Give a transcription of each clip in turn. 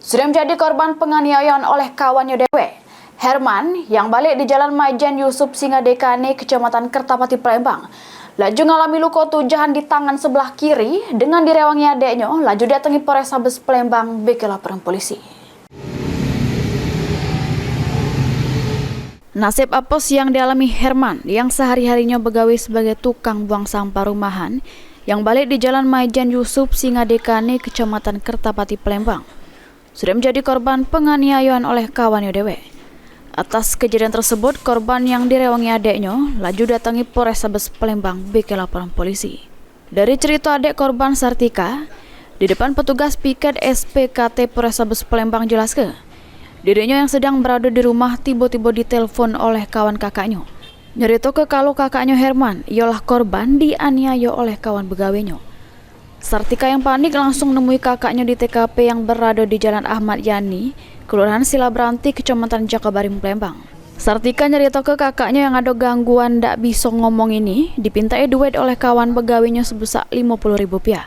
Sudah menjadi korban penganiayaan oleh kawannya Dewe. Herman yang balik di Jalan Maijen Yusuf Singadekane, Kecamatan Kertapati, Palembang, laju mengalami luka tujahan di tangan sebelah kiri dengan direwangi adeknya, laju datangi Polrestabes Palembang beki laporan polisi. Nasib apes yang dialami Herman yang sehari-harinya begawe sebagai tukang buang sampah rumahan yang balik di Jalan Maijen Yusuf Singadekane, Kecamatan Kertapati, Palembang, sudah menjadi korban penganiayaan oleh kawannya Dewe. Atas kejadian tersebut, korban yang direwangi adeknya laju datangi Polrestabes Palembang beki laporan polisi. Dari cerita adek korban Sartika, di depan petugas piket SPKT Polrestabes Palembang jelaskan, dirinya yang sedang berada di rumah tiba-tiba ditelepon oleh kawan kakaknya. Nyerito ke kalau kakaknya Herman ialah korban dianiaya oleh kawan begawenya. Sartika yang panik langsung nemui kakaknya di TKP yang berada di Jalan Ahmad Yani, Kelurahan Silabranti, Kecamatan Jakabaring, Palembang. Sartika nyerito ke kakaknya yang ada gangguan ndak bisa ngomong ini, dipintai duit oleh kawan begawenya sebesar Rp50.000.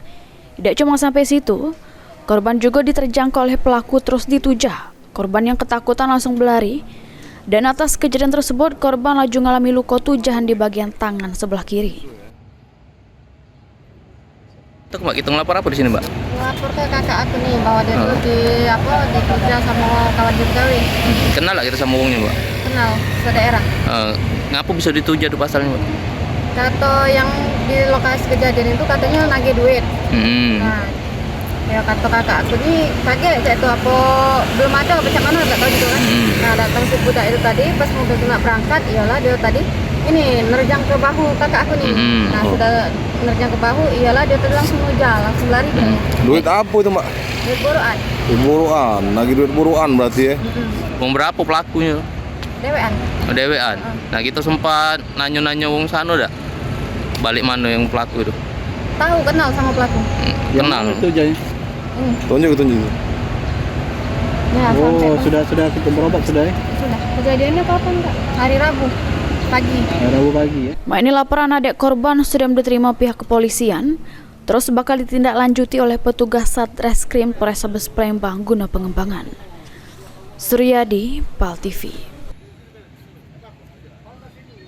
Tidak cuma sampai situ, korban juga diterjang oleh pelaku terus ditujah. Korban yang ketakutan langsung berlari, dan atas kejadian tersebut korban laju mengalami luka tujahan di bagian tangan sebelah kiri. Mbak, kita ngelapor apa di sini, Mbak? Ngelapor ke kakak aku nih bahwa dia tuh ditujah sama kawan gawe. Kenal lah kita sama wongnya, Mbak? Kenal, sedaerah. Ngapa bisa ditujah tuh pasalnya, Mbak? Kata yang di lokasi kejadian itu katanya nagih duit. Nah, ya kata kakak aku nih kaget saya tuh apa belum ada macam mana nggak tahu gitu kan. Nah, datang si budak itu tadi pas mobil kena berangkat, iyalah dia tadi ini nerjang ke bahu kakak aku nih. Nah, sudah nerjang ke bahu, iyalah dia tadi langsung ngejar, langsung lari dia. Duit apa itu, Mbak? Duit buruan. Duit buruan, lagi duit buruan berarti ya? Wong berapa pelakunya? Dewean. Dewean. Nah, kita sempat nanya-nanya wong sana dah. Balik mana yang pelaku itu? Tahu, kenal sama pelaku. Kenal. Tujahnya. Tunjuk. Ya, Oh, sudah kita berobat sudah ya? Sudah. Kejadiannya kapan, Kak? Hari Rabu pagi. Rabu pagi ya. Ini laporan adek korban sudah diterima pihak kepolisian, terus bakal ditindaklanjuti oleh petugas Satreskrim Polrestabes Palembang guna pengembangan. Suryadi, PAL TV.